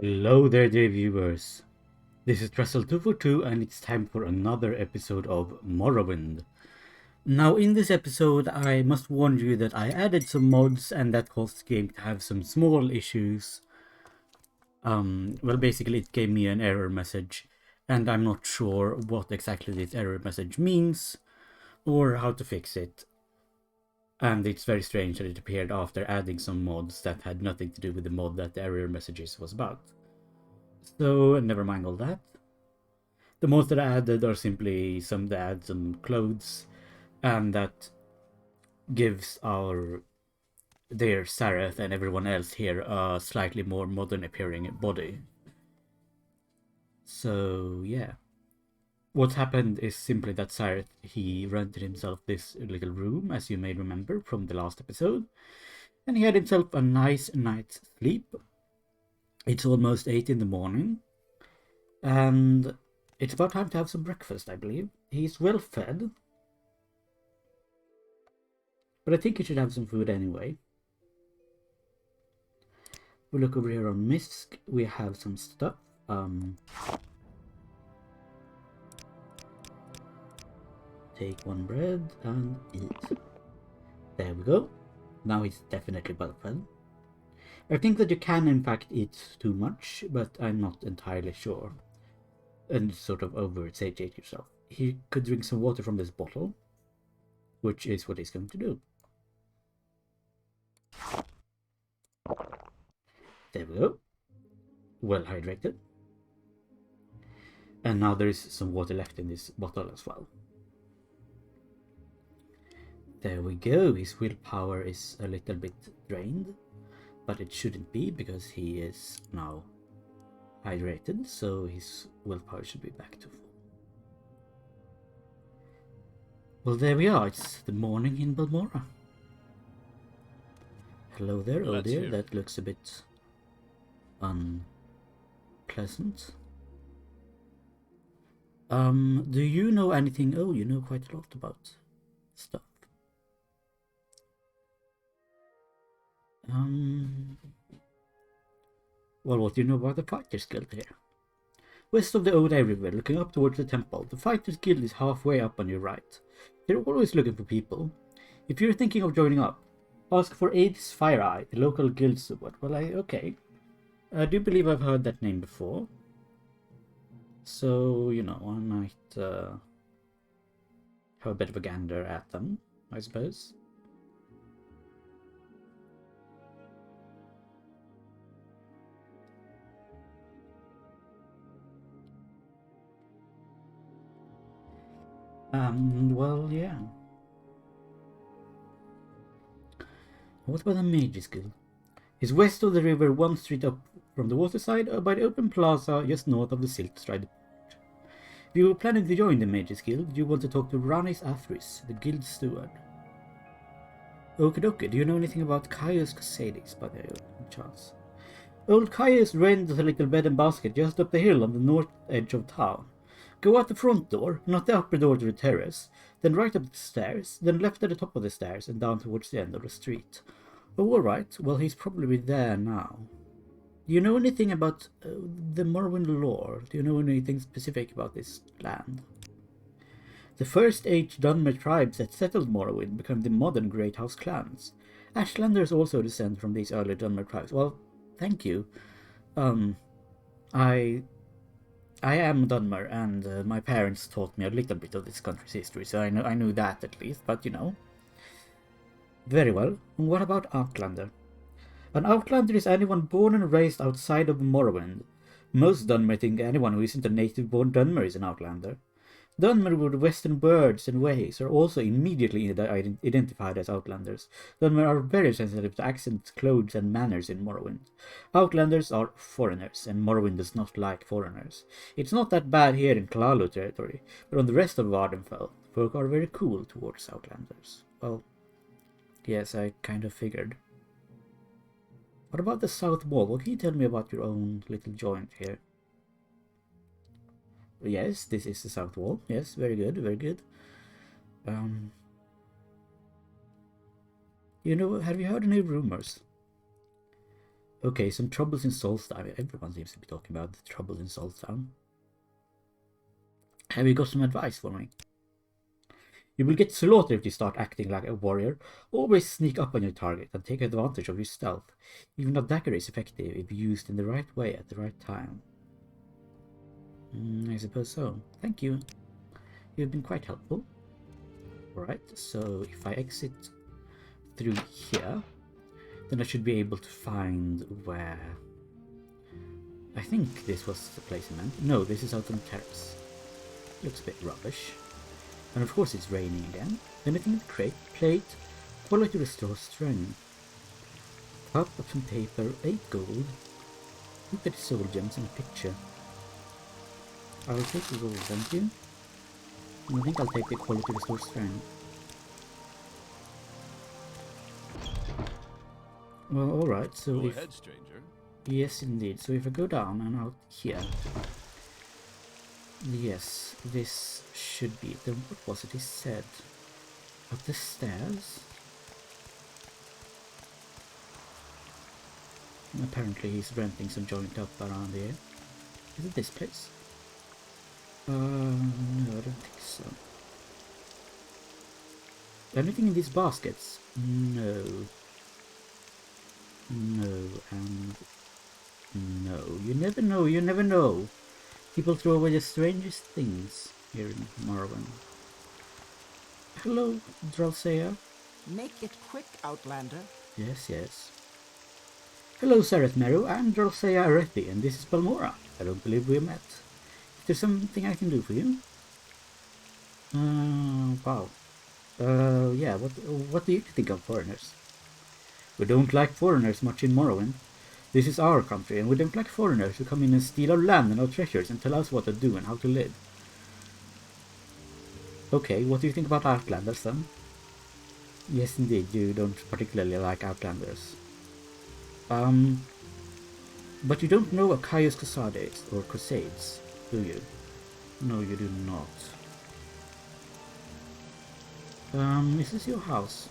Hello there, dear viewers. This is Trestle242 and it's time for another episode of Morrowind. Now, in this episode, I must warn you that I added some mods and that caused the game to have some small issues. Well, basically, it gave me an error message, and I'm not sure what exactly this error message means or how to fix it. And it's very strange that it appeared after adding some mods that had nothing to do with the mod that the error messages was about. So, never mind all that. The mods that I added are simply some that add some clothes, and that gives their Sareth and everyone else here a slightly more modern appearing body. So yeah, what happened is simply that Sareth, he rented himself this little room, as you may remember from the last episode, and he had himself a nice night's sleep. It's almost 8 in the morning, and it's about time to have some breakfast, I believe. He's well fed, but I think he should have some food anyway. We look over here on Misk, we have some stuff. Take one bread and eat. There we go. Now he's definitely well fed. I think that you can in fact eat too much, but I'm not entirely sure. And sort of over-satiate yourself. He could drink some water from this bottle, which is what he's going to do. There we go. Well hydrated. And now there is some water left in this bottle as well. There we go. His willpower is a little bit drained, but it shouldn't be because he is now hydrated, so his willpower should be back to full. Well, there we are. It's the morning in Balmora. Hello there, oh dear. That looks a bit unpleasant. Do you know anything? Oh, you know quite a lot about stuff. Well, what do you know about the Fighters Guild here? West of the Old River, looking up towards the temple, the Fighters Guild is halfway up on your right. They're always looking for people. If you're thinking of joining up, ask for Aid's Fire Eye, the local guild steward. Well, okay. I do believe I've heard that name before. So, you know, I might have a bit of a gander at them, I suppose. Well, yeah. What about the Mages Guild? It's west of the river, one street up from the waterside, by the open plaza just north of the Silt Strider. If you were planning to join the Mages Guild, you want to talk to Ranis Athris, the guild steward. Okie do you know anything about Caius Cosades by the chance? Old Caius rents a little bed and basket just up the hill on the north edge of town. Go out the front door, not the upper door to the terrace, then right up the stairs, then left at the top of the stairs and down towards the end of the street. Oh, alright, well he's probably there now. Do you know anything about the Morrowind lore? Do you know anything specific about this land? The first 8 Dunmeri tribes that settled Morrowind became the modern Great House clans. Ashlanders also descend from these early Dunmeri tribes. Well, thank you. I am Dunmer, and my parents taught me a little bit of this country's history, so I knew that at least, but you know. Very well. And what about Outlander? An Outlander is anyone born and raised outside of Morrowind. Most Dunmer think anyone who isn't a native-born Dunmer is an Outlander. Dunmer with Western words and ways are also immediately identified as Outlanders. Dunmer are very sensitive to accents, clothes, and manners in Morrowind. Outlanders are foreigners, and Morrowind does not like foreigners. It's not that bad here in Kalalu territory, but on the rest of Vardenfell, folk are very cool towards Outlanders. Well, yes, I kind of figured. What about the South Wall? What can you tell me about your own little joint here? Yes, this is the South Wall. Yes, very good, very good. You know, have you heard any rumors? Okay, some troubles in Solstown. Everyone seems to be talking about the troubles in Solstown. Have you got some advice for me? You will get slaughtered if you start acting like a warrior. Always sneak up on your target and take advantage of your stealth. Even a dagger is effective if used in the right way at the right time. I suppose so. Thank you. You've been quite helpful. Alright, so if I exit through here, then I should be able to find where... I think this was the place I meant. No, this is out on the terrace. Looks a bit rubbish. And of course it's raining again. Anything in the crate? Plate. Quality restores strength. Cup of some paper. 8 gold. Look at the soul gems in the picture. I'll take the gold, thank you. And I think I'll take the quality restore strength. Well, alright, so Go if... ahead, stranger. Yes, indeed. So if I go down and out here... Yes, this should be it. Then what was it he said? Up the stairs? Apparently he's renting some joint up around here. Is it this place? No, I don't think so. Anything in these baskets? No. No, and no. You never know, you never know. People throw away the strangest things here in Morrowind. Hello, Dralsea. Make it quick, Outlander. Yes, yes. Hello, Sareth Meru. I'm Dralsea Arethi, and this is Balmora. I don't believe we met. Is there something I can do for you? Wow. Yeah, what do you think of foreigners? We don't like foreigners much in Morrowind. This is our country, and we don't like foreigners who come in and steal our land and our treasures and tell us what to do and how to live. Okay, what do you think about Outlanders then? Yes, indeed, you don't particularly like Outlanders. But you don't know a Caius Cosades or Cosades, do you? No, you do not. Is this your house?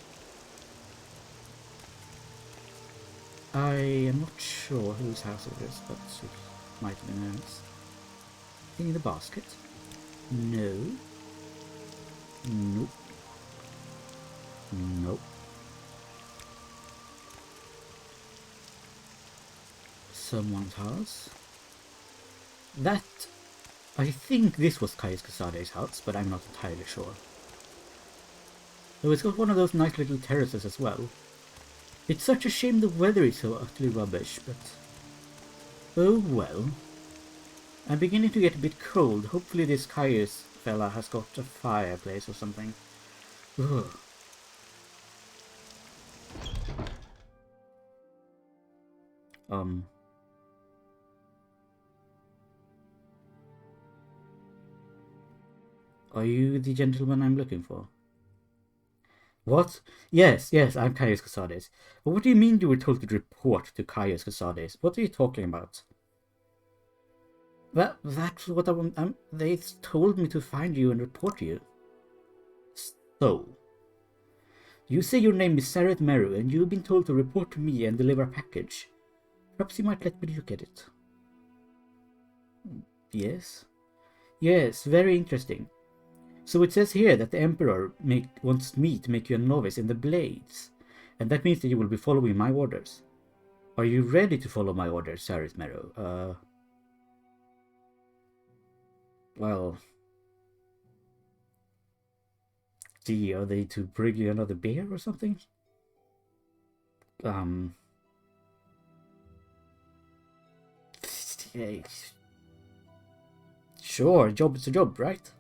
I am not sure whose house it is, but it might have been hers. Anything in the basket? No. Nope. Nope. Someone's house? That... I think this was Caius Cosades' house, but I'm not entirely sure. Though it's got one of those nice little terraces as well. It's such a shame the weather is so utterly rubbish, but... oh well. I'm beginning to get a bit cold. Hopefully this Caius fella has got a fireplace or something. Ugh. Are you the gentleman I'm looking for? What? Yes, I'm Caius Cosades. But what do you mean you were told to report to Caius Cosades? What are you talking about? That's what they told me to find you and report to you. So, you say your name is Sareth Meru and you've been told to report to me and deliver a package. Perhaps you might let me look at it. Yes? Yes, very interesting. So it says here that the Emperor wants me to make you a novice in the Blades, and that means that you will be following my orders. Are you ready to follow my orders, Sareth Meru? Well... gee, are they to bring you another beer or something? Sure, a job is a job, right?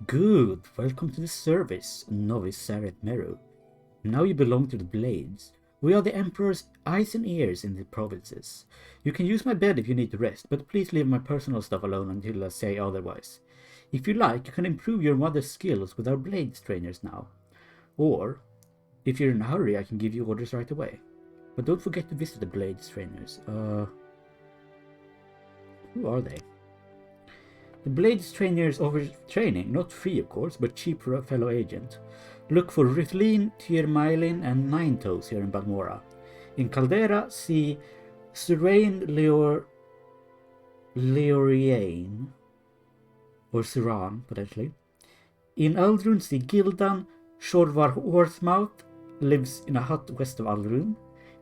Good, welcome to the service, novice Sareth Meru. Now you belong to the Blades. We are the Emperor's eyes and ears in the provinces. You can use my bed if you need to rest, but please leave my personal stuff alone until I say otherwise. If you like, you can improve your mother's skills with our Blades trainers now. Or, if you're in a hurry, I can give you orders right away. But don't forget to visit the Blades trainers. Who are they? The Blades trainers offer training, not free of course, but cheap for a fellow agent. Look for Riflin, Tiermailin and Ninetoes here in Balmora. In Caldera, see Surain Leoriane, or Suran, potentially. In Aldrun, see Gildan Shorvar Horsemouth, lives in a hut west of Aldrun.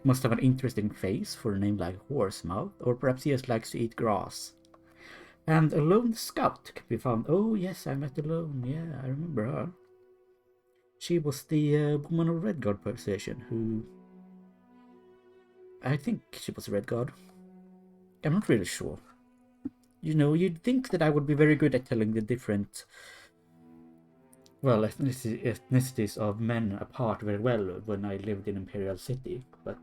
Must have an interesting face for a name like Horsemouth, or perhaps he just likes to eat grass. And a lone scout can be found. Oh yes, I met Alone. Yeah, I remember her. She was the woman of Redguard persuasion who... I think she was a Redguard. I'm not really sure. You know, you'd think that I would be very good at telling the different, well, ethnicities of men apart very well when I lived in Imperial City, but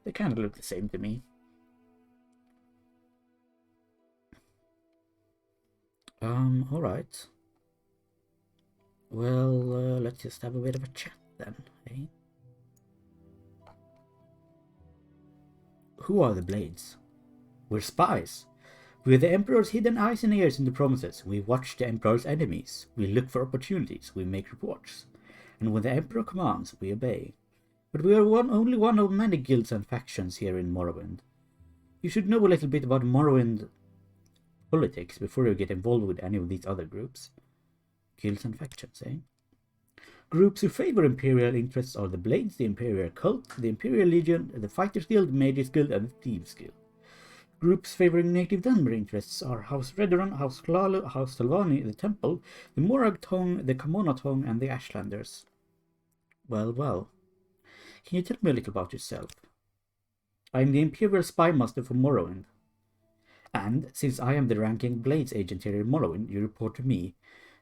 they kind of look the same to me. Alright. Well, let's just have a bit of a chat then, eh? Who are the Blades? We're spies. We're the Emperor's hidden eyes and ears in the provinces. We watch the Emperor's enemies. We look for opportunities. We make reports. And when the Emperor commands, we obey. But we are only one of many guilds and factions here in Morrowind. You should know a little bit about Morrowind politics before you get involved with any of these other groups. Guilds and factions, eh? Groups who favor Imperial interests are the Blades, the Imperial Cult, the Imperial Legion, the Fighters Guild, the Mages Guild, and the Thieves Guild. Groups favoring native Dunmeri interests are House Redoran, House Klalu, House Talvani, the Temple, the Morag Tongue, the Kamona Tongue, and the Ashlanders. Well, well. Can you tell me a little about yourself? I am the Imperial Spy Master for Morrowind. And, since I am the ranking Blades agent here in Morrowind, you report to me.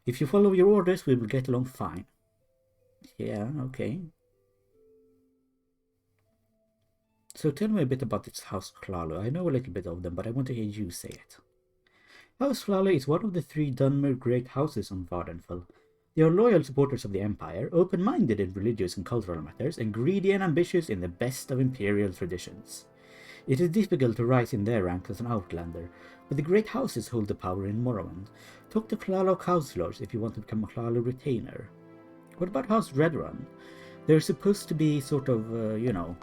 If you follow your orders, we will get along fine. Yeah, okay. So tell me a bit about this House Klalu. I know a little bit of them, but I want to hear you say it. House Klalu is one of the 3 Dunmeri great houses on Vardenfell. They are loyal supporters of the Empire, open-minded in religious and cultural matters, and greedy and ambitious in the best of Imperial traditions. It is difficult to rise in their ranks as an Outlander, but the great houses hold the power in Morrowind. Talk to Klalu councillors if you want to become a Klalu retainer. What about House Redrun? They're supposed to be sort of, you know,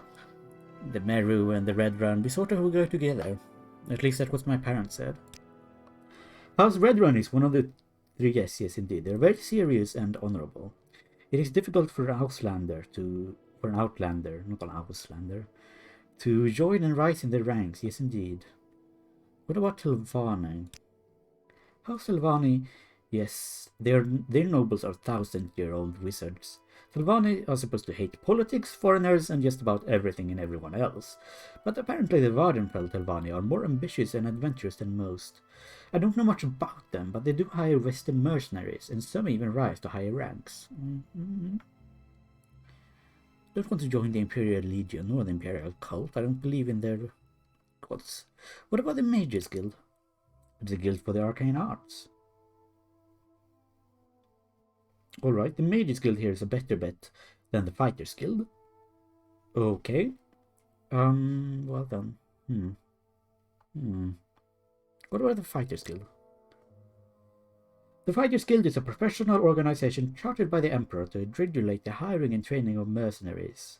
the Meru and the Redrun. We sort of go together. At least that's what my parents said. House Redrun is one of the 3, yes, indeed. They're very serious and honorable. It is difficult for an Outlander, not an Outlander, to join and rise in their ranks, yes indeed. What about Telvanni? House Telvanni, yes, their nobles are 1,000-year-old wizards. Telvanni are supposed to hate politics, foreigners, and just about everything and everyone else. But apparently the Vardenfell Telvanni are more ambitious and adventurous than most. I don't know much about them, but they do hire Western mercenaries, and some even rise to higher ranks. Don't want to join the Imperial Legion or the Imperial Cult. I don't believe in their gods. What about the Mages Guild? The Guild for the Arcane Arts. Alright, the Mages Guild here is a better bet than the Fighters Guild. Okay. Well then. What about the Fighters Guild? The Fighters Guild is a professional organization chartered by the Emperor to regulate the hiring and training of mercenaries.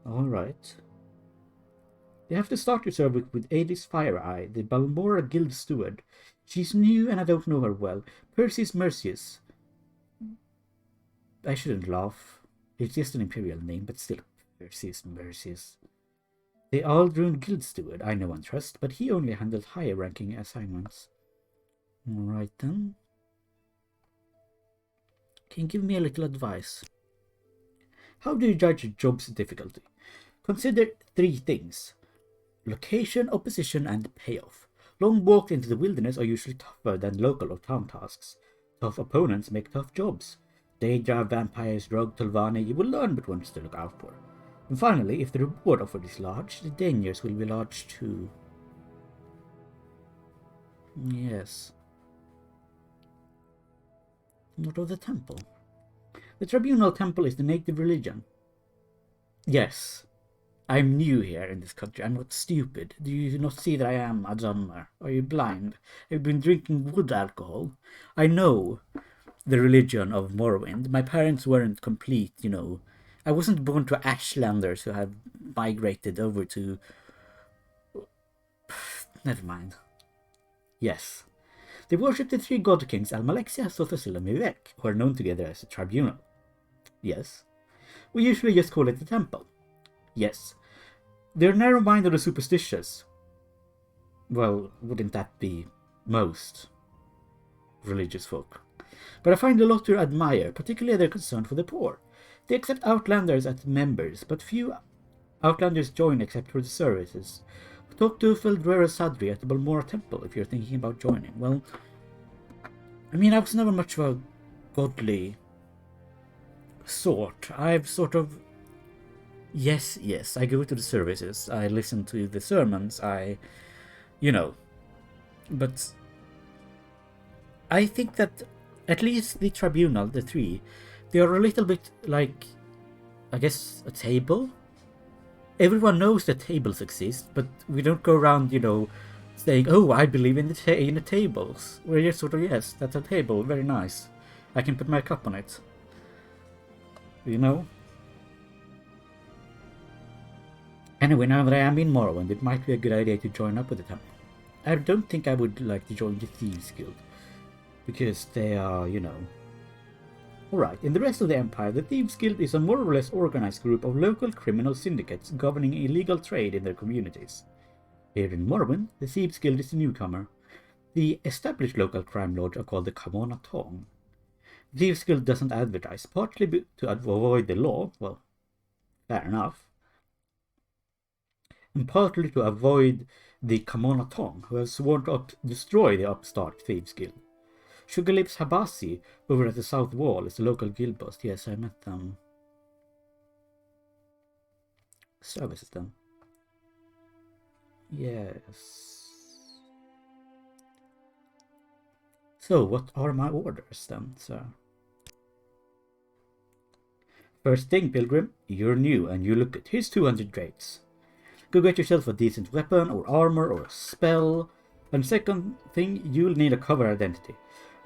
Alright. You have to start your service with Adis Fireeye, the Balmora Guild Steward. She's new and I don't know her well. Perseus Mercius. I shouldn't laugh. It's just an Imperial name, but still. Perseus Mercius. The Aldrun Guild Steward I know and trust, but he only handles higher ranking assignments. Alright then. Can you give me a little advice? How do you judge a job's difficulty? Consider 3 things. Location, opposition, and payoff. Long walks into the wilderness are usually tougher than local or town tasks. Tough opponents make tough jobs. Daedra, vampires, rogue, Telvanni, you will learn which ones to look out for. And finally, if the reward offered is large, the dangers will be large too. Yes. What of the temple? The Tribunal Temple is the native religion. Yes. I'm new here in this country. I'm not stupid. Do you not see that I am a Dunmer? Are you blind? I've been drinking wood alcohol. I know the religion of Morrowind. My parents weren't complete, I wasn't born to Ashlanders who have migrated over to... Never mind. Yes. They worship the three god kings Almalexia, Sothosil, and Mivek, who are known together as a tribunal. Yes. We usually just call it a temple. Yes. They're narrow-minded or superstitious. Well, wouldn't that be most religious folk? But I find a lot to admire, particularly their concern for the poor. They accept Outlanders as members, but few Outlanders join except for the services. Talk to Feldrera Sadri at the Balmora Temple if you're thinking about joining. Well, I mean, I was never much of a godly sort. I've sort of... Yes, I go to the services, I listen to the sermons, but I think that at least the tribunal, the three, they are a little bit like, I guess, a table. Everyone knows that tables exist, but we don't go around, saying, oh, I believe in the tables. We're just sort of, yes, that's a table, very nice. I can put my cup on it. Anyway, now that I am in Morrowind, it might be a good idea to join up with the temple. I don't think I would like to join the Thieves Guild, because they are, Alright, in the rest of the Empire, the Thieves Guild is a more or less organized group of local criminal syndicates governing illegal trade in their communities. Here in Morrowind, the Thieves Guild is the newcomer. The established local crime lords are called the Kamona Tong. The Thieves Guild doesn't advertise, partly to avoid the law, well, fair enough, and partly to avoid the Kamona Tong, who have sworn to destroy the upstart Thieves Guild. Sugarlips Habasi, over at the south wall, is the local guild boss. Yes, I met them. Services then. Yes. So, what are my orders then, sir? First thing, Pilgrim, you're new and you look good. Here's 200 drakes. Go get yourself a decent weapon or armor or a spell. And second thing, you'll need a cover identity.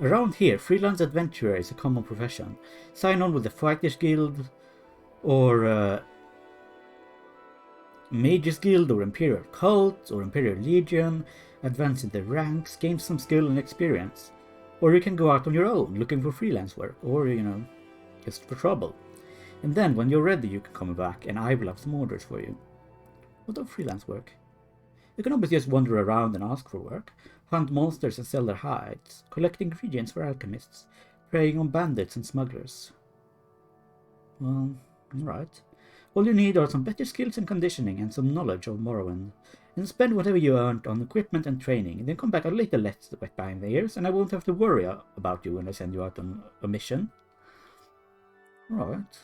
Around here, freelance adventurer is a common profession. Sign on with the Fighters Guild, or Mages Guild, or Imperial Cult, or Imperial Legion. Advance in the ranks, gain some skill and experience. Or you can go out on your own, looking for freelance work, or, just for trouble. And then, when you're ready, you can come back, and I will have some orders for you. What of freelance work? You can always just wander around and ask for work, hunt monsters and sell their hides, collect ingredients for alchemists, preying on bandits and smugglers. Well, alright. All you need are some better skills and conditioning and some knowledge of Morrowind. And spend whatever you earned on equipment and training, and then come back a little less wet behind the ears, and I won't have to worry about you when I send you out on a mission. Alright.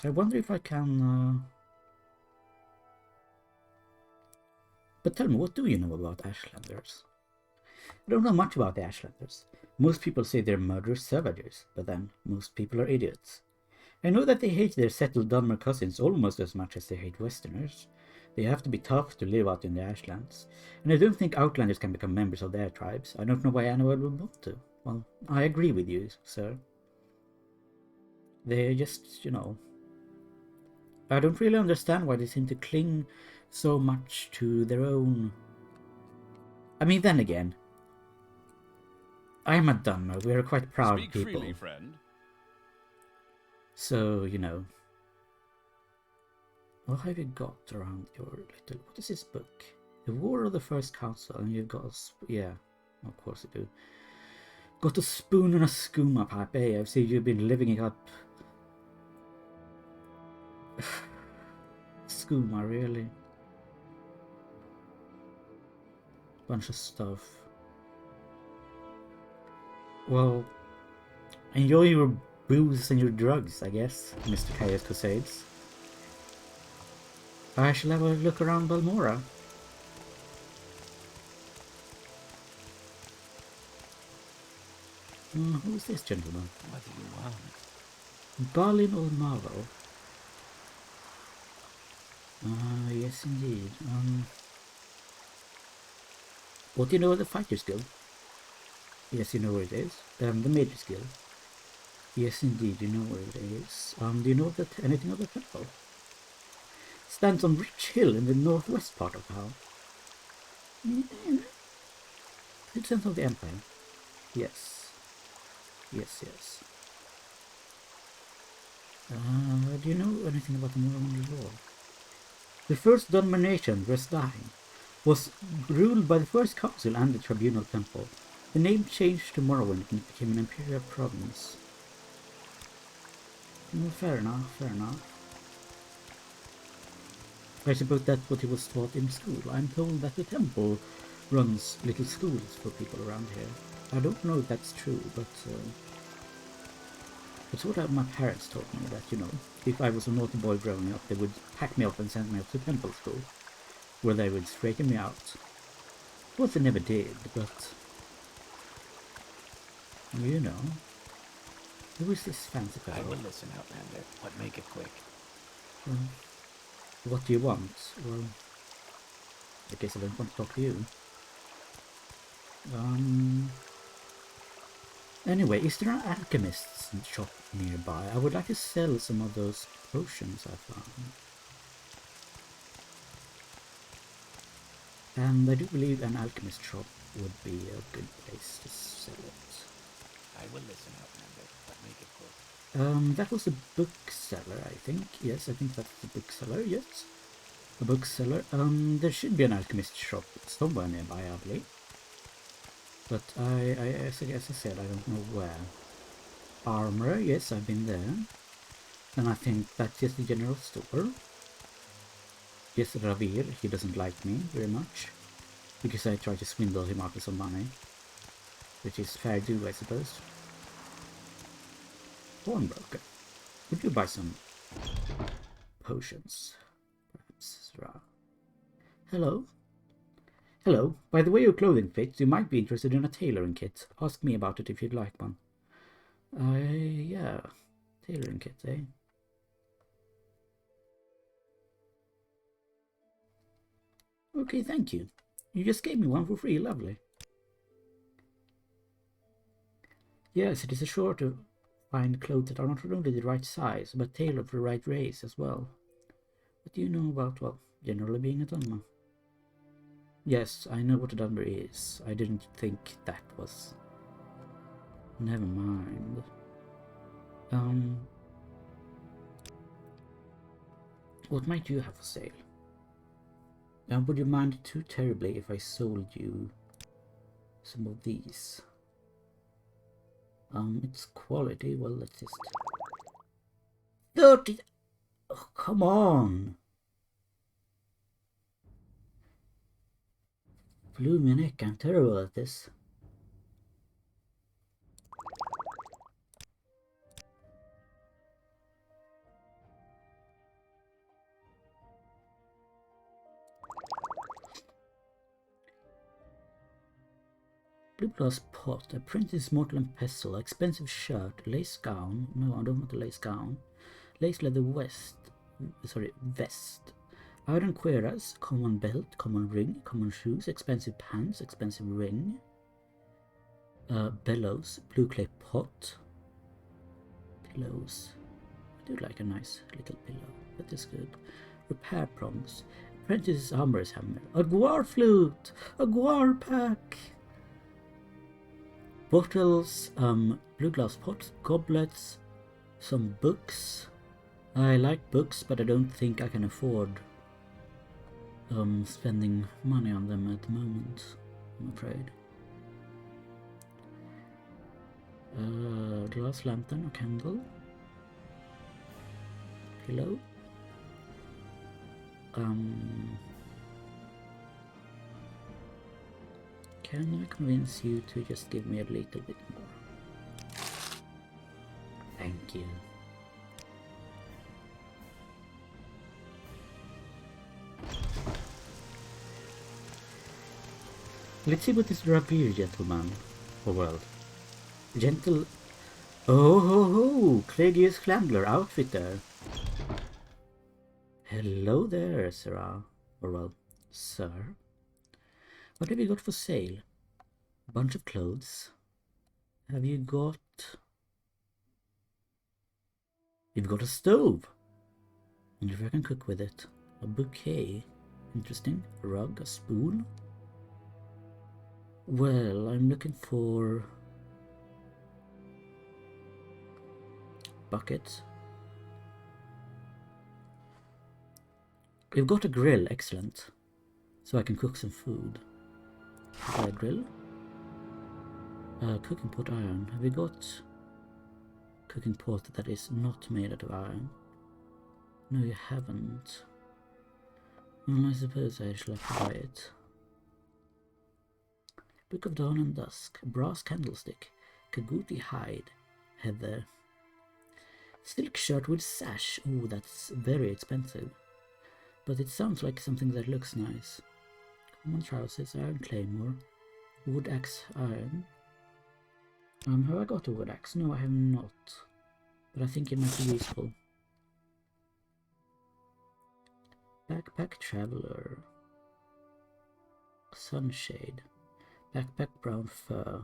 I wonder if I can... But tell me, what do you know about Ashlanders? I don't know much about the Ashlanders. Most people say they're murderous savages, but then most people are idiots. I know that they hate their settled Dunmeri cousins almost as much as they hate Westerners. They have to be tough to live out in the Ashlands, and I don't think Outlanders can become members of their tribes. I don't know why anyone would want to. Well, I agree with you, sir. They just, I don't really understand why they seem to cling so much to their own... I mean, then again, I'm a Dunmer. We're a quite proud Speak people. Freely, friend. So, what have you got around your little... What is this book? The War of the First Council, and you've got a... Yeah, of course you do. Got a spoon and a skooma pipe, eh? I see you've been living it up. Skooma, really? Bunch of stuff. Well, enjoy your booze and your drugs, I guess, Mr. Caius Cosades. I shall have a look around Balmora. Who's this gentleman? What do you want? Balin or Marvel? Yes indeed. What do you know of the Fighters Guild? Yes, you know where it is. The Mages Guild. Yes, indeed, you know where it is. Do you know anything of the temple? Stands on Rich Hill in the northwest part of town. Citizens of the Empire. Yes. Yes, yes. Do you know anything about the Morrowind lore? The first Dunmeri nation, Resdain, was ruled by the First Council and the Tribunal Temple. The name changed to Morrowind when it became an imperial province. Fair enough, fair enough. I suppose that's what he was taught in school. I'm told that the temple runs little schools for people around here. I don't know if that's true, but it's what my parents told me, that, you know, if I was a naughty boy growing up, they would pack me up and send me up to temple school, where they would straighten me out. Of course, they never did, but, you know, who is this fancy fellow? I will listen, Outlander, but make it quick. What do you want? Well, I guess I don't want to talk to you. Anyway, is there an alchemist's shop nearby? I would like to sell some of those potions I found. And I do believe an alchemist shop would be a good place to sell it. I will listen, Outlander, but make it quick. That was a bookseller, I think. Yes, I think that's the bookseller, yes. A bookseller. There should be an alchemist shop somewhere nearby, I believe. But as I said, I don't know where. Armorer, yes, I've been there. And I think that's just the general store. Yes, Ravir, he doesn't like me very much, because I try to swindle him out of some money. Which is fair due, I suppose. Pawnbroker. Would you buy some potions? Perhaps, Ra. Hello? Hello. By the way your clothing fits, you might be interested in a tailoring kit. Ask me about it if you'd like one. Yeah. Tailoring kit, eh? Okay, thank you. You just gave me one for free, lovely. Yes, it is a sure to find clothes that are not only the right size, but tailored for the right race as well. What do you know about, well, generally being a Dunmer? Yes, I know what a Dunmeri is. I didn't think that was... Never mind. What might you have for sale? Would you mind too terribly if I sold you some of these? It's quality. Well, let's just... 30... Oh, come on! Blue neck, I'm terrible at this. Blue glass pot, apprentice mortal and pestle, expensive shirt, lace gown. No, I don't want a lace gown. Lace leather vest. Iron cuirass, common belt, common ring, common shoes, expensive pants, expensive ring. Bellows, blue clay pot. Pillows. I do like a nice little pillow. That is good. Repair prongs. Apprentice's hammer's hammer. A guar flute! A guar pack! Bottles, blue glass pots, goblets, some books. I like books, but I don't think I can afford spending money on them at the moment, I'm afraid. Glass lantern, a candle, pillow. Can I convince you to just give me a little bit more? Thank you. Let's see what this Ravir gentleman, or well, gentle... Oh ho ho! Caius Cosades outfitter. Hello there, Sarah. Or well, sir. What have you got for sale? A bunch of clothes. Have you got... You've got a stove. Wonder if I can cook with it. A bouquet. Interesting. A rug, a spoon. Well, I'm looking for buckets. We've got a grill, excellent. So I can cook some food. Have a grill? Cooking pot iron. Have we got cooking pot that is not made out of iron? No, you haven't. Well, I suppose I shall have to buy it. Book of Dawn and Dusk. Brass candlestick. Kaguti hide. Heather. Silk shirt with sash. Oh, that's very expensive. But it sounds like something that looks nice. Common trousers, iron claymore. Wood axe iron. Have I got a wood axe? No, I have not. But I think it might be useful. Backpack traveler. Sunshade. Backpack brown fur.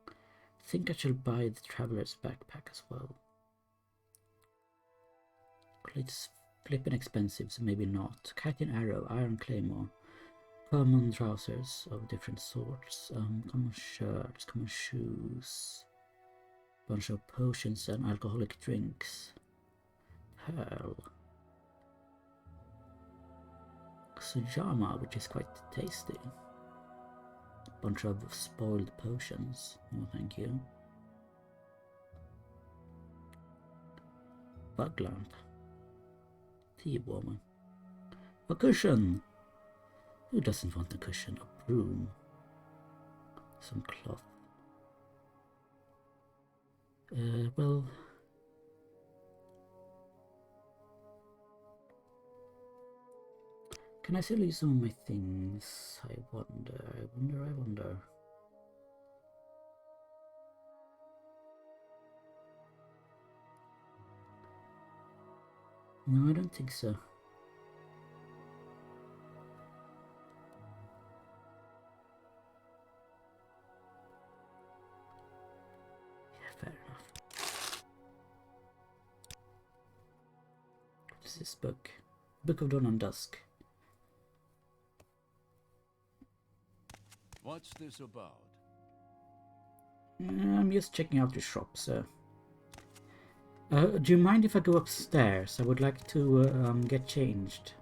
I think I shall buy the traveler's backpack as well. It's flippin' expensive, so maybe not. Chitin arrow, iron claymore. Common trousers of different sorts, common shirts, common shoes, bunch of potions and alcoholic drinks, pearl, sujama, which is quite tasty, bunch of spoiled potions, no thank you, bug lamp, tea warmer, a cushion. Who doesn't want a cushion? A broom. Some cloth. Well... Can I sell you some of my things? I wonder. No, I don't think so. Fair enough. What is this book? Book of Dawn and Dusk. What's this about? I'm just checking out the shop, sir. Do you mind if I go upstairs? I would like to get changed.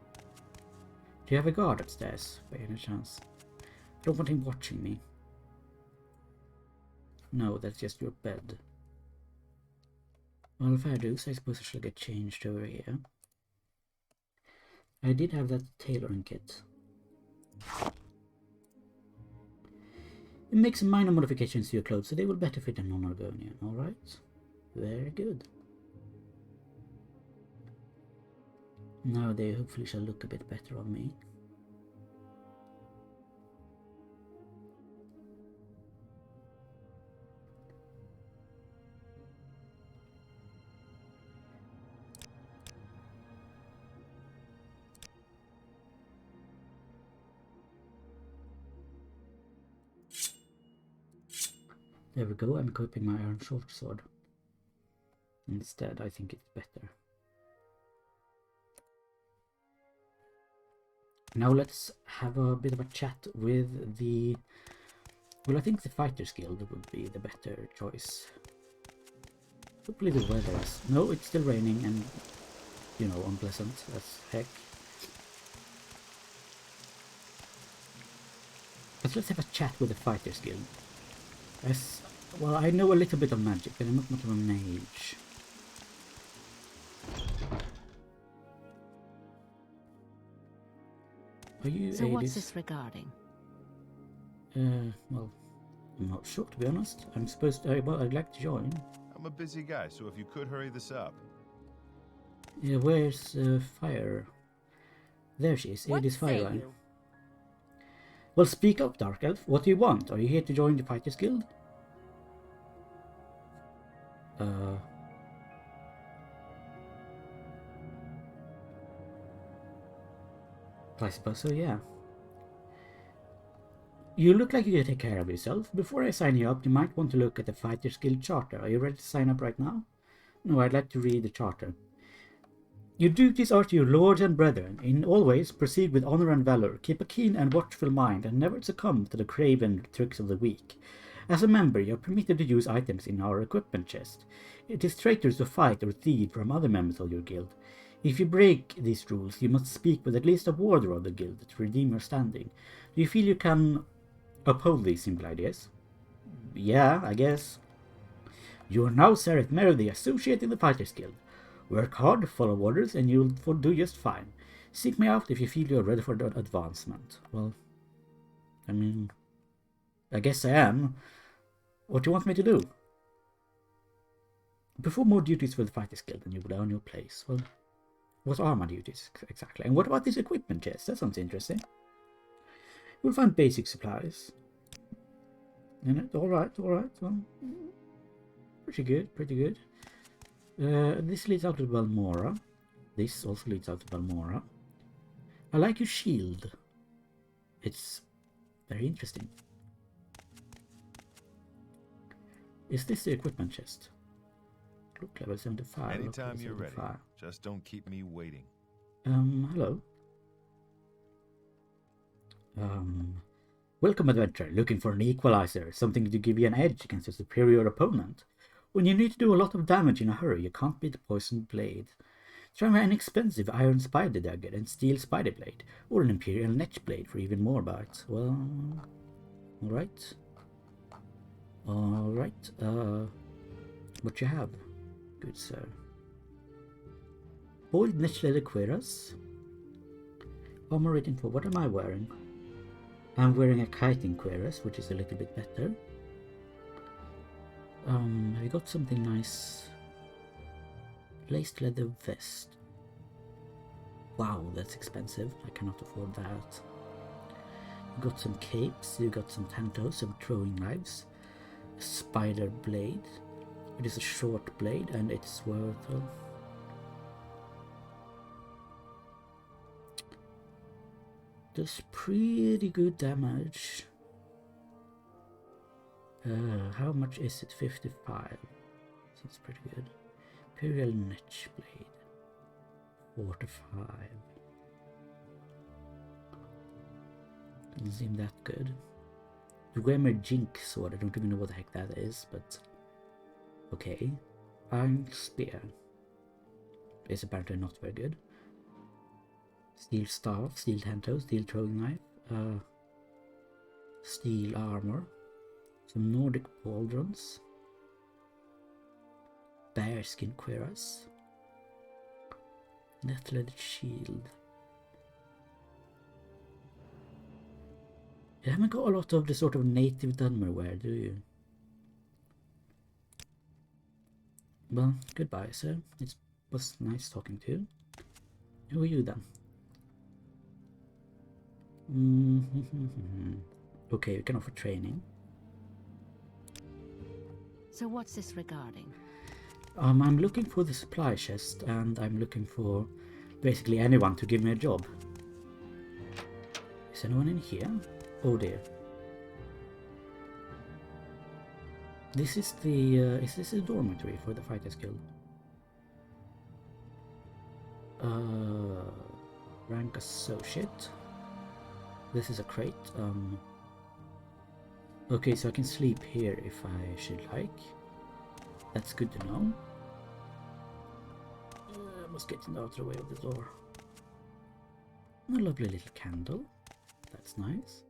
Do you have a guard upstairs, by any chance? I don't want him watching me. No, that's just your bed. Well, if I do, so I suppose I shall get changed over here. I did have that tailoring kit. It makes minor modifications to your clothes, so they will better fit a non-Argonian, alright? Very good. Now they hopefully shall look a bit better on me. There we go, I'm equipping my iron short sword. Instead, I think it's better. Now let's have a bit of a chat with the... Well, I think the Fighters Guild would be the better choice. Hopefully the weather is... No, it's still raining and, you know, unpleasant as heck. But let's have a chat with the Fighters Guild. As... Well, I know a little bit of magic, but I'm not much of a mage. Are you So Adis? what's this regarding? Well, I'm not sure, to be honest. I'm supposed to... well, I'd like to join. I'm a busy guy, so if you could hurry this up. Yeah, where's Fire? There she is, What Adis say Fireline. you? Well, speak up, Dark Elf. What do you want? Are you here to join the Fighters Guild? I suppose so, yeah. You look like you can take care of yourself. Before I sign you up, you might want to look at the Fighters Guild Charter. Are you ready to sign up right now? No, I'd like to read the charter. Your duties are to your lords and brethren. In all ways, proceed with honor and valor. Keep a keen and watchful mind, and never succumb to the craven tricks of the weak. As a member, you are permitted to use items in our equipment chest. It is traitors to fight or thieve from other members of your guild. If you break these rules, you must speak with at least a warder of the guild to redeem your standing. Do you feel you can uphold these simple ideas? Yeah, I guess. You are now Sareth the associate in the Fighters Guild. Work hard, follow orders, and you'll do just fine. Seek me out if you feel you're ready for the advancement. Well, I mean, I guess I am. What do you want me to do? Perform more duties for the Fighters Guild and you will earn your place. Well, what are my duties exactly? And what about this equipment chest? That sounds interesting. You'll find basic supplies in it. Alright. Well, pretty good. This leads out to Balmora. This also leads out to Balmora. I like your shield. It's very interesting. Is this the equipment chest? Look, level 75. Anytime you're ready. Just don't keep me waiting. Hello. Welcome, adventurer. Looking for an equalizer, something to give you an edge against a superior opponent. When you need to do a lot of damage in a hurry, you can't beat the poisoned blade. Try my inexpensive iron spider dagger and steel spider blade, or an imperial netch blade for even more bites. Well, alright. What you have, good sir? Boiled netch leather cuirass. Armor rating for what am I wearing? I'm wearing a kiting cuirass, which is a little bit better. Have you got something nice? Laced leather vest. Wow, that's expensive. I cannot afford that. You got some capes, you got some tantos, some throwing knives, a spider blade. It is a short blade and it's worth does pretty good damage. How much is it? 55. So it's pretty good. Imperial Netch Blade. 45. Doesn't seem that good. Dwemer Jink Sword. I don't even know what the heck that is, but okay. Iron Spear. Is apparently not very good. Steel Staff, Steel Tanto, Steel Throwing Knife. Steel Armor. Some Nordic Pauldrons. Bearskin Cuirass. Net-leaded Shield. You haven't got a lot of the sort of native Dunmeri wear, do you? Well, goodbye, sir. It was nice talking to you. Who are you then? Okay, you can offer training. So what's this regarding? I'm looking for the supply chest, and I'm looking for basically anyone to give me a job. Is anyone in here? Oh dear. This is this a dormitory for the Fighters Guild? Rank associate. This is a crate. Okay, so I can sleep here if I should like. That's good to know. I must get out of the way of the door. A lovely little candle. That's nice.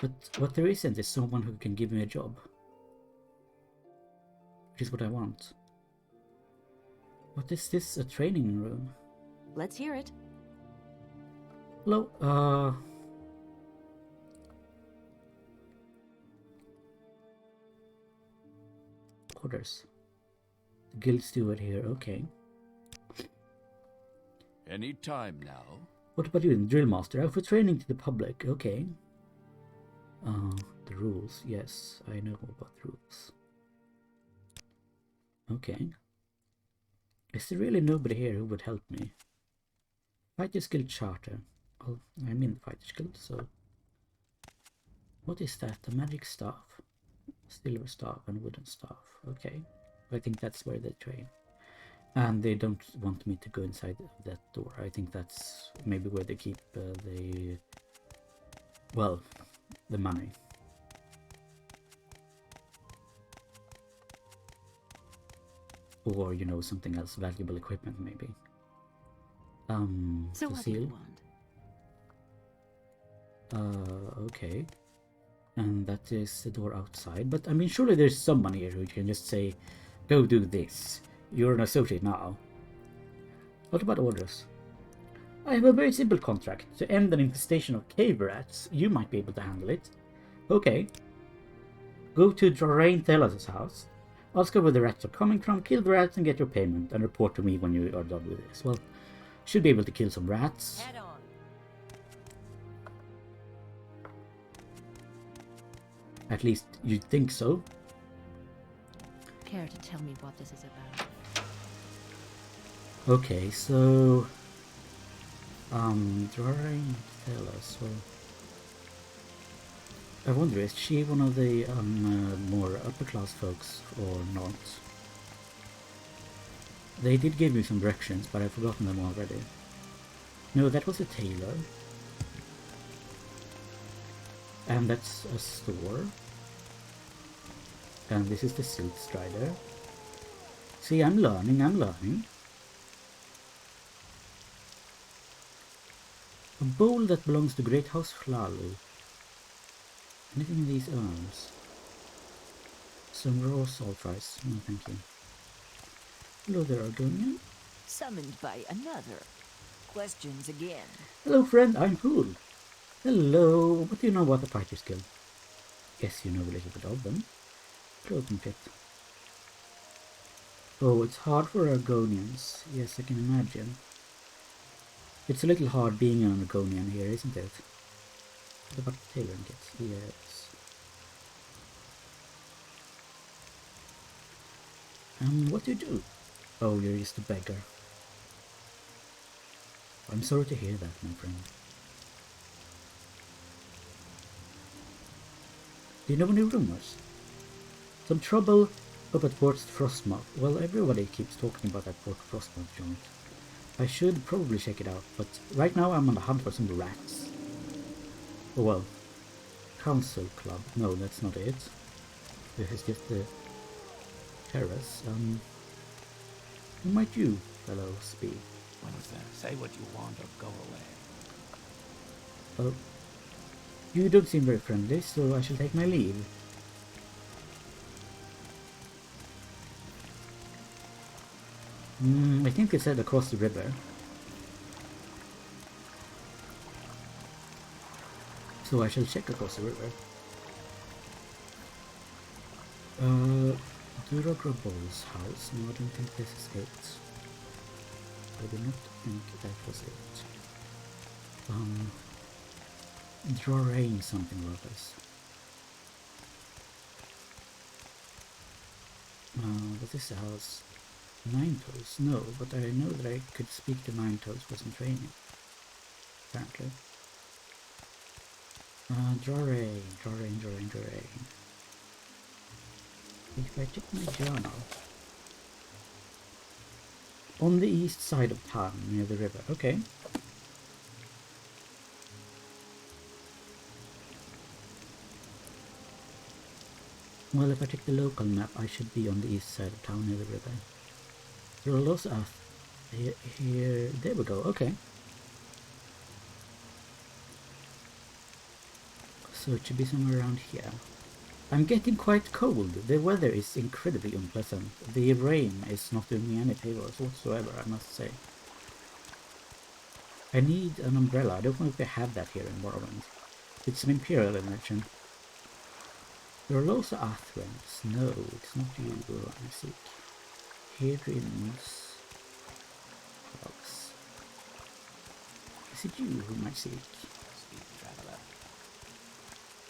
But what there isn't is someone who can give me a job. Which is what I want. What is this? A training room? Let's hear it. Hello, Orders. Guild steward here, okay. Any time now. What about you, drill master? For training to the public, okay. The rules, yes, I know about the rules. Okay. Is there really nobody here who would help me? Fighters Guild Charter. Well, I'm in the Fighters Guild, so... What is that? A magic staff? Silver staff and wooden staff. Okay. I think that's where they train. And they don't want me to go inside that door. I think that's maybe where they keep the money. Or, you know, something else, valuable equipment maybe. So what do you want? Okay. And that is the door outside. But, I mean, surely there's someone here who can just say, go do this. You're an associate now. What about orders? I have a very simple contract. To end an infestation of cave rats. You might be able to handle it. Okay. Go to Tailoring's house. Ask her where the rats are coming from, kill the rats and get your payment, and report to me when you are done with this. Well, should be able to kill some rats. Head on. At least you'd think so. Care to tell me what this is about? Okay, so drawing tell us. Well, I wonder, is she one of the more upper class folks or not? They did give me some directions, but I've forgotten them already. No, that was a tailor. And that's a store. And this is the Silt Strider. See, I'm learning. A bowl that belongs to Great House Flalu. Anything in these urns? Some raw salt fries. No, thank you. Hello there, Argonian. Summoned by another. Questions again. Hello, friend. I'm Pool. Hello. What do you know about the Fighter's Guild? Guess you know a little bit of them. Clothing pit. Oh, it's hard for Argonians. Yes, I can imagine. It's a little hard being an Argonian here, isn't it? What about tailoring kits? Yes. What do you do? Oh, you're just a beggar. I'm sorry to hear that, my friend. Do you know any rumors? Some trouble up at Fort Frostmouth. Well, everybody keeps talking about that Fort Frostmouth joint. I should probably check it out, but right now I'm on the hunt for some rats. Oh well. Council Club. No, that's not it. This is just the terrace. Who might you, fellows, be? What was that? Say what you want or go away. Oh. You don't seem very friendly, so I shall take my leave. I think it said across the river. So I shall check across the river. Duragrabol's house. No, I don't think this is it. I do not think that was it. Draw rain something like this. But this house. Nine Toes? No, but I know that I could speak to Nine Toes for some training. Apparently. Draw rain. If I check my journal. On the east side of town, near the river. Okay. Well, if I check the local map, I should be on the east side of town near the river. There are lots of here. There we go. Okay. So it should be somewhere around here. I'm getting quite cold. The weather is incredibly unpleasant. The rain is not doing me any favors whatsoever, I must say. I need an umbrella. I don't know if they have that here in Morrowind. It's an Imperial edition. There are lots of Athrens. No, it's not you who I seek. Hadrian's house. Is it you whom I seek? Speed traveler.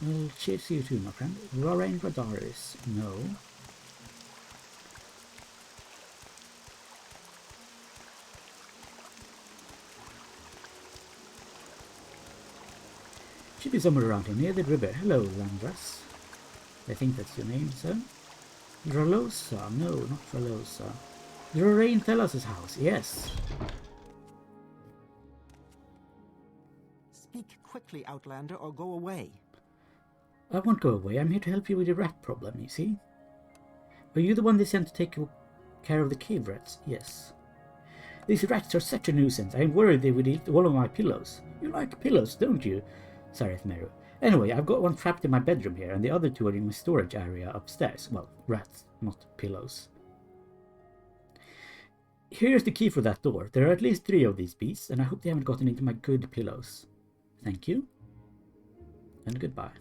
Well, cheers to you too, my friend. Lorraine Radaris. No. Should be somewhere around here, near the river. Hello, Landras. I think that's your name, sir. Dralosa? No, not Dralosa. Lorraine Thelos' house, yes. Speak quickly, Outlander, or go away. I won't go away. I'm here to help you with your rat problem, you see? Are you the one they sent to take care of the cave rats? Yes. These rats are such a nuisance. I'm worried they would eat all of my pillows. You like pillows, don't you? Sareth Meru. Anyway, I've got one trapped in my bedroom here, and the other two are in my storage area upstairs. Well, rats, not pillows. Here's the key for that door. There are at least 3 of these beasts, and I hope they haven't gotten into my good pillows. Thank you. And goodbye.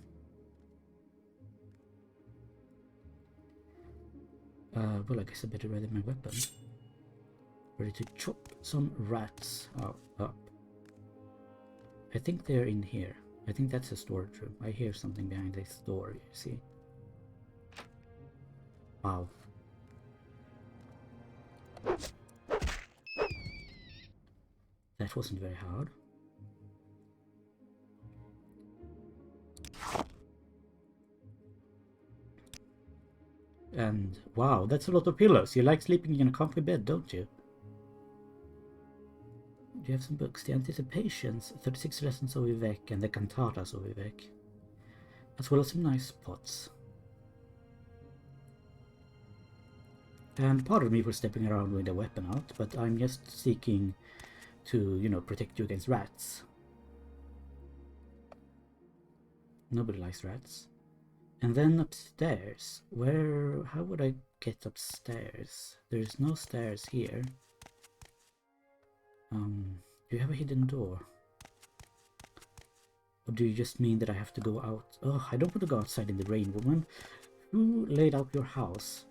Well, I guess I better ready my weapon. Ready to chop some rats up. I think they're in here. I think that's a storage room. I hear something behind this door, you see. Wow. That wasn't very hard. And wow, that's a lot of pillows. You like sleeping in a comfy bed, don't you? Do you have some books? The Anticipations, 36 Lessons of Vivek, and the Cantatas of Vivek. As well as some nice pots. And pardon me for stepping around with a weapon out, but I'm just seeking to, you know, protect you against rats. Nobody likes rats. And then upstairs. How would I get upstairs? There's no stairs here. Do you have a hidden door? Or do you just mean that I have to go out? Oh, I don't want to go outside in the rain, woman. Who laid out your house?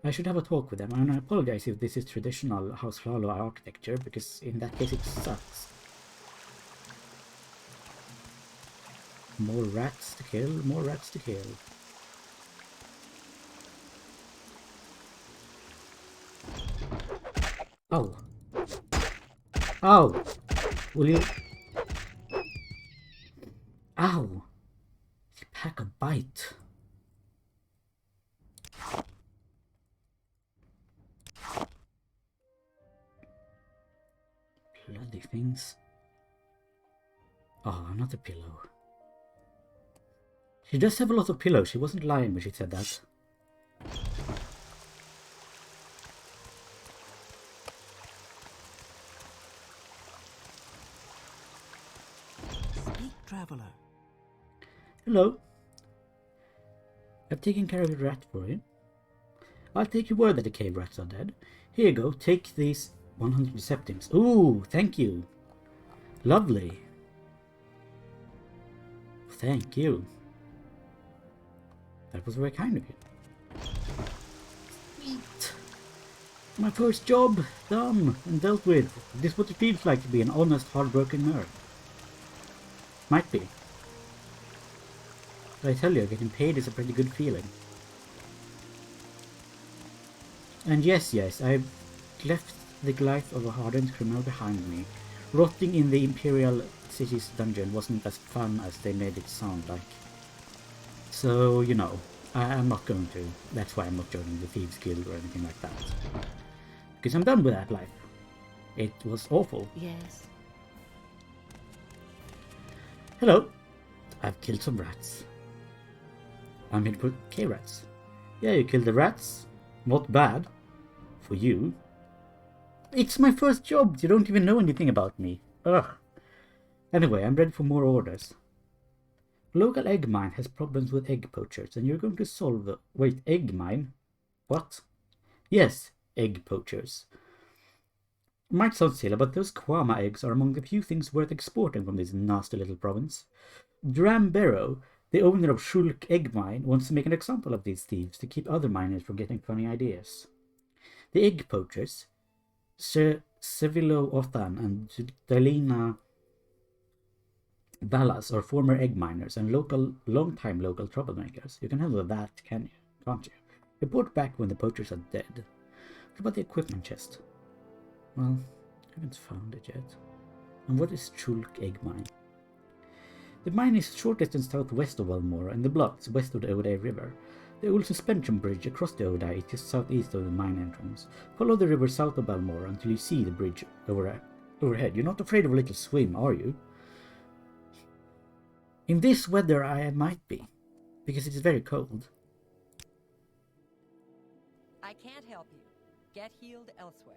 I should have a talk with them, and I apologize if this is traditional House Lalo architecture, because in that case it sucks. More rats to kill, more rats to kill. Oh. Ow! Will you... Ow! You pack a bite. Bloody things. Oh, another pillow. She does have a lot of pillows. She wasn't lying when she said that. Speak, traveler. Hello. I've taken care of your rat for you. I'll take your word that the cave rats are dead. Here you go. Take these 100 septims. Ooh, thank you. Lovely. Thank you. That was very kind of you. Sweet. My first job done and dealt with. This is what it feels like to be an honest, hard-working nerd. Might be. But I tell you, getting paid is a pretty good feeling. And yes, I've left the life of a hardened criminal behind me. Rotting in the Imperial City's dungeon wasn't as fun as they made it sound like. So, you know, I'm not going to. That's why I'm not joining the Thieves Guild or anything like that. Because I'm done with that life. It was awful. Yes. Hello. I've killed some rats. I'm here to put K-rats. Yeah, you killed the rats. Not bad. For you. It's my first job. You don't even know anything about me. Ugh. Anyway, I'm ready for more orders. Local egg mine has problems with egg poachers, and you're going to solve the... Wait, egg mine? What? Yes, egg poachers. Might sound silly, but those Kwama eggs are among the few things worth exporting from this nasty little province. Drambero, the owner of Shulk Egg Mine, wants to make an example of these thieves to keep other miners from getting funny ideas. The egg poachers, Sevilo Othan and Dalina Ballas, are former egg miners and long-time local troublemakers. You can handle that, can't you? Report back when the poachers are dead. What about the equipment chest? Well, I haven't found it yet. And what is Chulk Egg Mine? The mine is short distance southwest of Balmora, in the bluffs west of the Ode River. The old suspension bridge across the Oda is just southeast of the mine entrance. Follow the river south of Balmora until you see the bridge overhead. You're not afraid of a little swim, are you? In this weather I might be, because it is very cold. I can't help you. Get healed elsewhere.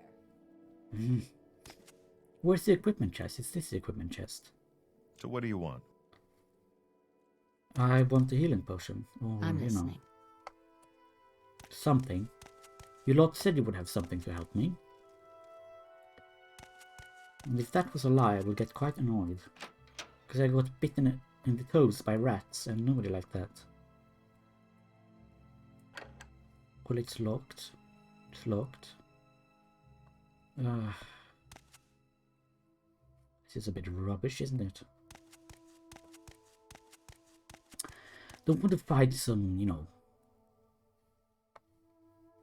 Where's the equipment chest? Is this the equipment chest? So what do you want? I want a healing potion, or, I'm listening. Something. You lot said you would have something to help me. And if that was a lie, I will get quite annoyed. Because I got bitten in the toes by rats, and nobody liked that. Well, it's locked. It's locked. This is a bit rubbish, isn't it? Don't want to fight some, you know,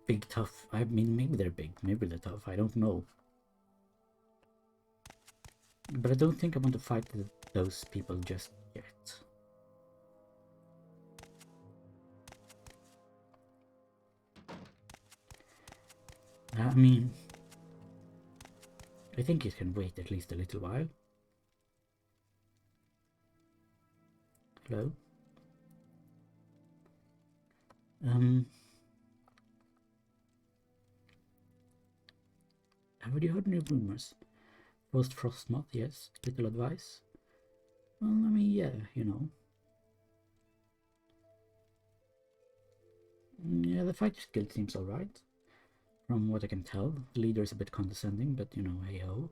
big tough. I mean, maybe they're big, maybe they're tough, I don't know. But I don't think I want to fight those people just yet. I mean, I think it can wait at least a little while. Hello? Have you heard any rumors? Frostmouth, yes. Little advice? Well, I mean, yeah, you know. Yeah, the Fighter's Guild seems alright. From what I can tell, the leader is a bit condescending, but you know, hey-ho.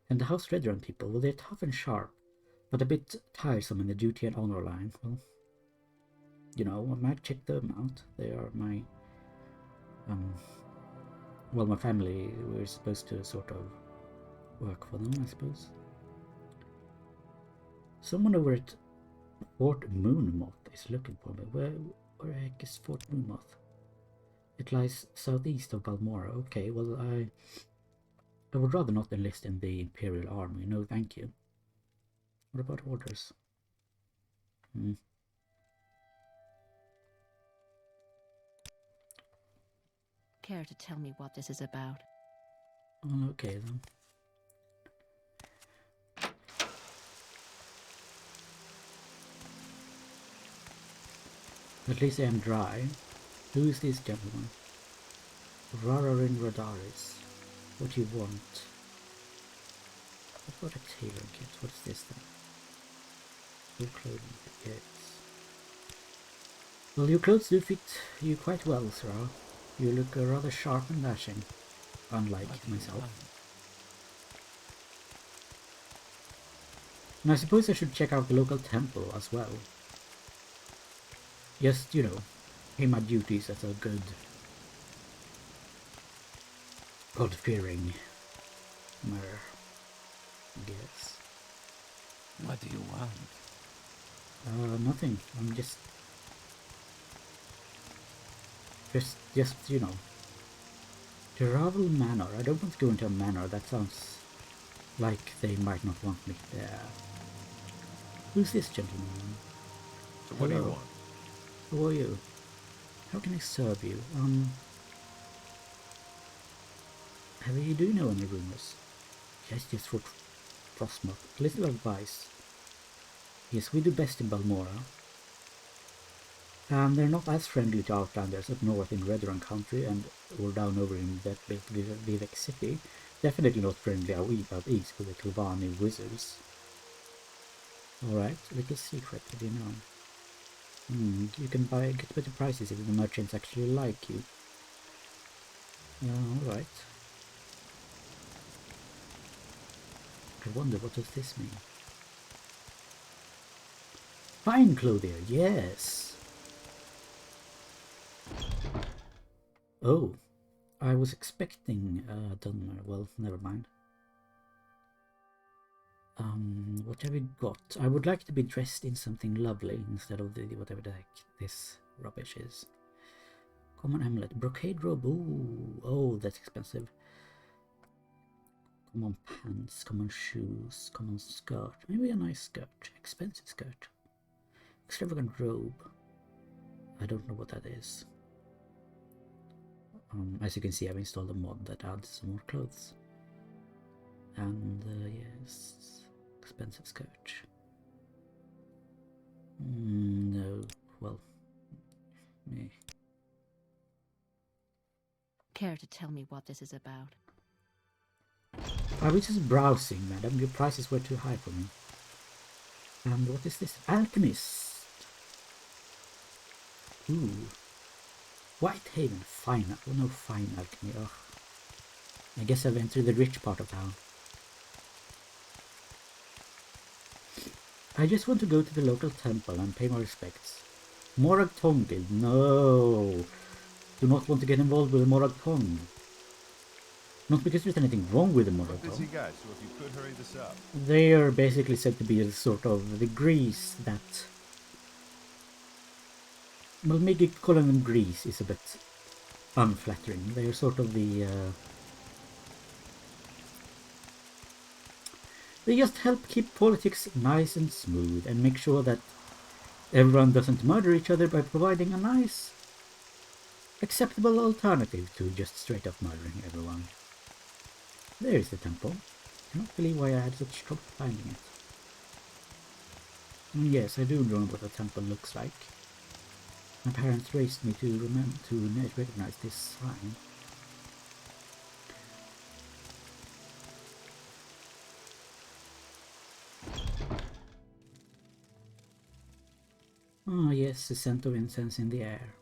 And the House Redrun people, well, they're tough and sharp, but a bit tiresome in the duty and honor line. Well, you know, I might check them out. They are my, well, my family. We're supposed to sort of work for them, I suppose. Someone over at Fort Moonmoth is looking for me. Where the heck is Fort Moonmoth? It lies southeast of Balmora. Okay, well, I would rather not enlist in the Imperial Army. No, thank you. What about orders? Care to tell me what this is about? Okay, then. At least I am dry. Who is this gentleman? Rararin Radaris. What do you want? What about a tailoring kit? What's this then? Your clothing, yes. Well, your clothes do fit you quite well, sir. You look rather sharp and dashing, unlike myself. And I suppose I should check out the local temple as well. Just, you know, pay my duties as a good God-fearing mer, I guess. What do you want? Nothing. I'm just, you know, Ravel Manor. I don't want to go into a manor. That sounds like they might not want me there. Who's this gentleman? So what do you want? Who are you? How can I serve you? Do you know any rumors? Yes, just for Frostmouth. A little advice. Yes, we do best in Balmora. They're not as friendly to Outlanders up north in Redrun country and or down over in that bit Vivek City. Definitely not friendly out east with the Kilvani wizards. Alright, little secret, did you know? You can get better prices if the merchants actually like you. Alright. I wonder, what does this mean? Fine clothier, yes! Oh, I was expecting Dunmeri. Well, never mind. What have we got? I would like to be dressed in something lovely instead of the whatever the heck this rubbish is. Common amulet, brocade robe. Ooh, oh, that's expensive. Common pants, common shoes, common skirt. Maybe a nice skirt, expensive skirt. Extravagant robe. I don't know what that is. As you can see, I've installed a mod that adds some more clothes. And yes, expensive scotch. No, well, me. Care to tell me what this is about? I was just browsing, madam. Your prices were too high for me. And what is this? Alchemist. Ooh. Whitehaven, fine. Oh no, fine alchemy. Ugh. I guess I've entered the rich part of town. I just want to go to the local temple and pay my respects. Morag Tong Guild. No. Do not want to get involved with the Morag Tong. Not because there's anything wrong with the Morag We're busy Tong. guys, so if you could hurry this up. They are basically said to be a sort of the Greece that... Well, maybe calling them Greece is a bit unflattering. They are sort of the... They just help keep politics nice and smooth and make sure that everyone doesn't murder each other by providing a nice, acceptable alternative to just straight up murdering everyone. There is the temple. I cannot believe why I had such trouble finding it. And yes, I do know what a temple looks like. My parents raised me to recognize this sign. Ah, yes, the scent of incense in the air.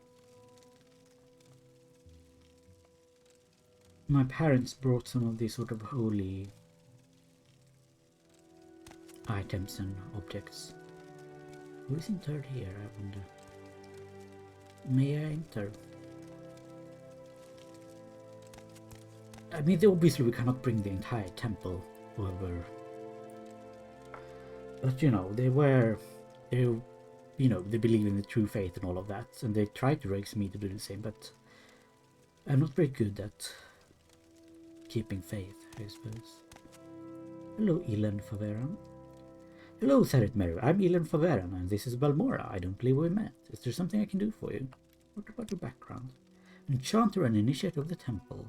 My parents brought some of these sort of holy items and objects. Who is interred here, I wonder? May I enter? I mean, obviously we cannot bring the entire temple over. But you know, they believe in the true faith and all of that, and they tried to raise me to do the same, but I'm not very good at keeping faith, I suppose. Hello, Elan Faveran. Hello, Sareth Merrill. I'm Elan Faveran, and this is Balmora. I don't believe we met. Is there something I can do for you? What about your background? Enchanter and initiate of the temple.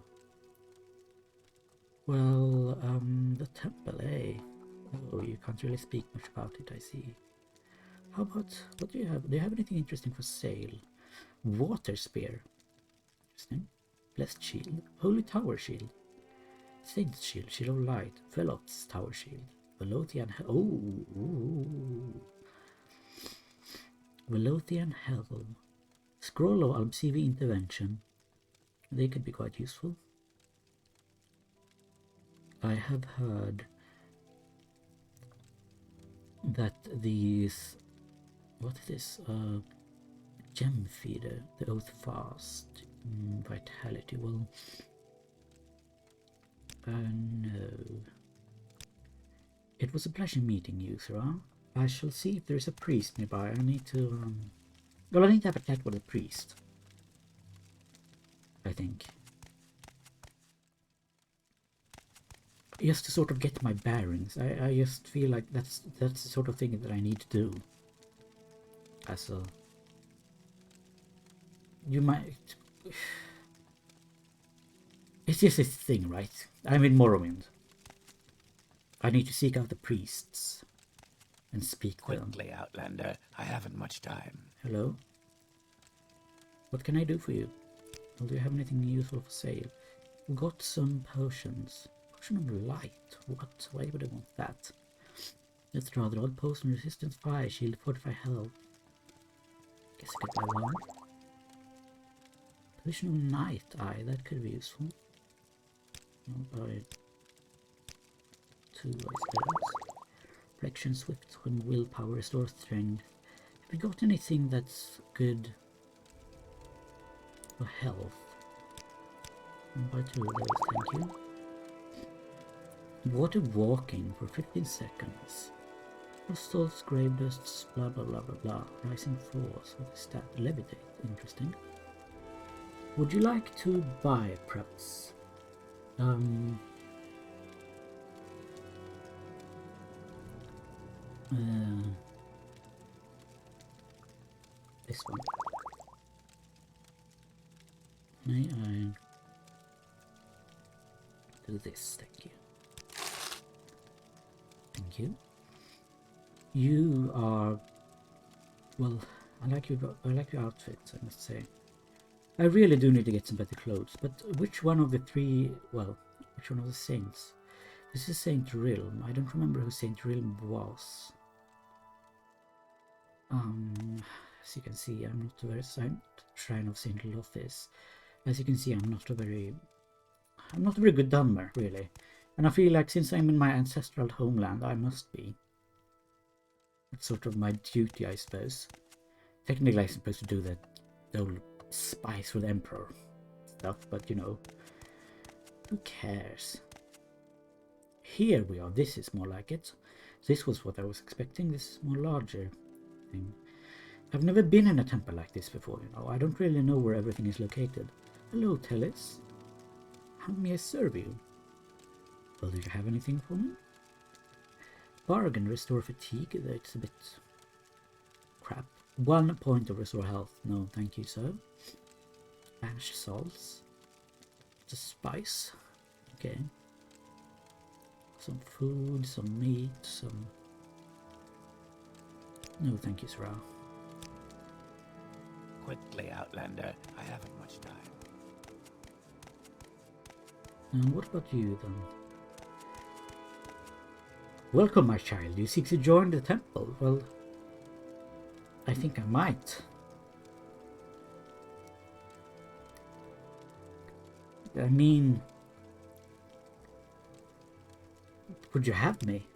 Well, the temple, eh? Oh, you can't really speak much about it, I see. How about, what do you have? Do you have anything interesting for sale? Water spear. Interesting. Blessed shield. Holy tower shield. Saint's shield. Shield of light. Velot's tower shield. Velothian Velothian helm. Scroll of Almsivi intervention. They could be quite useful. I have heard that these... What is this? Gem feeder. The oath fast. Vitality. Well... no. It was a pleasure meeting you, Sarah. I shall see if there is a priest nearby. I need to... Well, I need to have a chat with a priest. I think. Just to sort of get my bearings. I just feel like that's the sort of thing that I need to do. As a... You might... It's just this thing, right? I'm in Morrowind. I need to seek out the priests and speak with them. Quickly, Outlander. I haven't much time. Hello? What can I do for you? Well, do you have anything useful for sale? Got some potions. Potion of light? What? Why would I want that? That's rather odd. Potion resistance, fire shield, fortify health. Guess I could buy one. Potion of night eye, that could be useful. I'll buy 2, I suppose. Reflection, swift, when willpower, restore strength. Have you got anything that's good for health? I'll buy 2 of those, thank you. Water walking for 15 seconds. Crystals, grave dusts, blah blah blah blah blah. Rising force, what is that? Levitate, interesting. Would you like to buy perhaps? This one. May I do this? Thank you. Thank you. You are... Well, I like your outfit, I must say. I really do need to get some better clothes, but which one of the three... Well, which one of the saints? This is Saint Realm. I don't remember who Saint Realm was. As you can see, I'm not a very Shrine of Saint Lothi's. As you can see, I'm not a very good Dunmer, really. And I feel like since I'm in my ancestral homeland, I must be. That's sort of my duty, I suppose. Technically, I'm supposed to do the old spies for the Emperor stuff, but you know, who cares? Here we are. This is more like it. This was what I was expecting. This is more larger thing. I've never been in a temple like this before, you know. I don't really know where everything is located. Hello, Telis. How may I serve you? Well, do you have anything for me? Bargain, restore fatigue. That's a bit crap. 1 point of restore health. No, thank you, sir. Ash salts. It's a spice. Okay. Some food, some meat, some... No, thank you, Sarah. Quickly, Outlander. I haven't much time. And what about you, then? Welcome, my child. You seek to join the temple. Well, I think I might. I mean... Would you have me?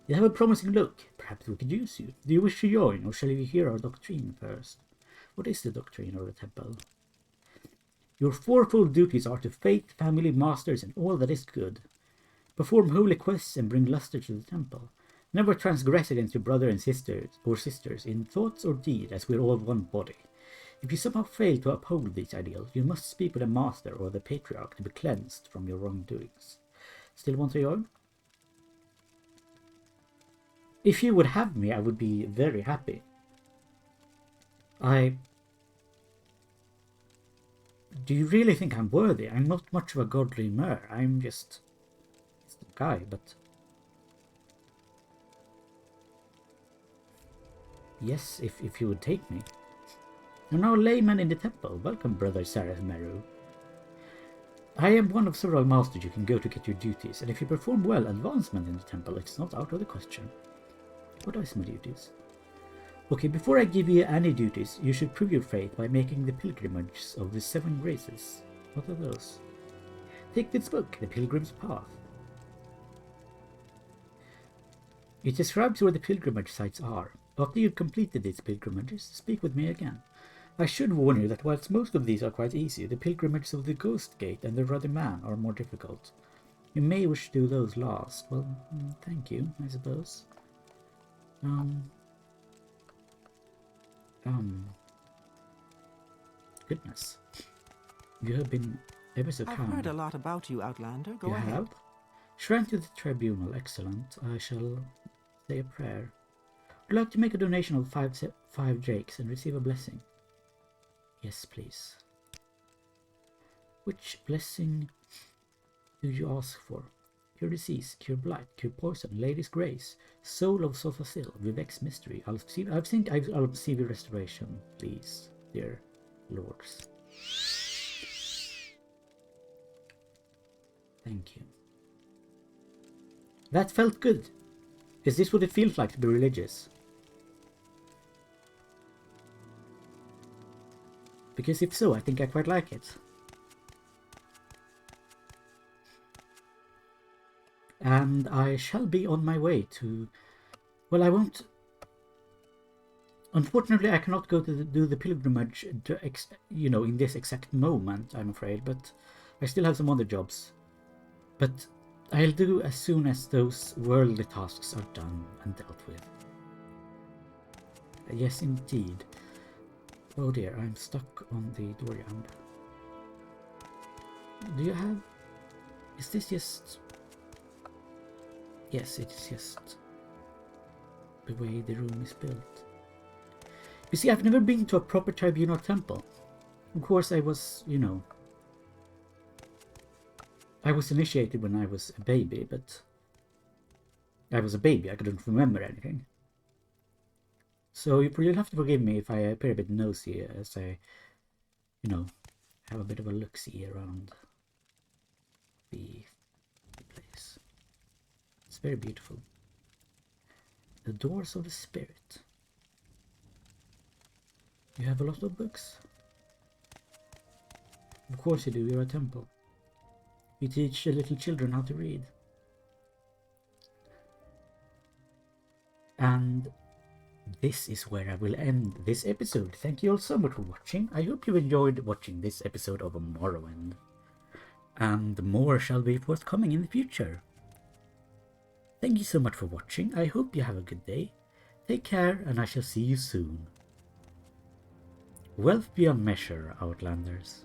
You have a promising look. Perhaps we could use you. Do you wish to join, or shall we hear our doctrine first? What is the doctrine of the temple? Your fourfold duties are to faith, family, masters, and all that is good. Perform holy quests and bring luster to the temple. Never transgress against your brother and sisters in thoughts or deed, as we are all one body. If you somehow fail to uphold these ideals, you must speak with a master or the patriarch to be cleansed from your wrongdoings. Still want to join? If you would have me, I would be very happy. Do you really think I'm worthy? I'm not much of a godly mer. I'm just a guy, but... Yes, if you would take me. You're now a layman in the temple. Welcome, brother Sareth Meru. I am one of several masters you can go to get your duties, and if you perform well, advancement in the temple is not out of the question. What are my duties? Okay, before I give you any duties, you should prove your faith by making the pilgrimages of the 7 graces. What are those? Take this book, The Pilgrim's Path. It describes where the pilgrimage sites are. After you've completed these pilgrimages, speak with me again. I should warn you that whilst most of these are quite easy, the pilgrimages of the Ghost Gate and the Ruddy Man are more difficult. You may wish to do those last. Well, thank you, I suppose. Goodness. You have been ever so kind. I've heard a lot about you, Outlander. Go ahead. Have? Shrine to the tribunal. Excellent. I shall say a prayer. Would you like to make a donation of 5 drakes and receive a blessing? Yes, please. Which blessing do you ask for? Cure disease, cure blight, cure poison, lady's grace, soul of Sophasil, Vivek's mystery. I'll receive your restoration, please, dear lords. Thank you. That felt good. Is this what it feels like to be religious? Because if so, I think I quite like it. And I shall be on my way to... Well, I won't... Unfortunately, I cannot go to do the pilgrimage, in this exact moment, I'm afraid. But I still have some other jobs. But I'll do as soon as those worldly tasks are done and dealt with. Yes, indeed. Oh dear, I'm stuck on the door jump. Do you have... Is this just... Yes, it is just the way the room is built. You see, I've never been to a proper tribunal temple. Of course, I was, I was initiated when I was a baby, but I was a baby, I couldn't remember anything. So you'll have to forgive me if I appear a bit nosy as I, have a bit of a look-see around the place. It's very beautiful. The Doors of the Spirit. You have a lot of books? Of course you do, you're a temple. You teach the little children how to read. And this is where I will end this episode. Thank you all so much for watching. I hope you enjoyed watching this episode of Morrowind. And more shall be forthcoming in the future. Thank you so much for watching. I hope you have a good day. Take care, and I shall see you soon. Wealth beyond measure, Outlanders.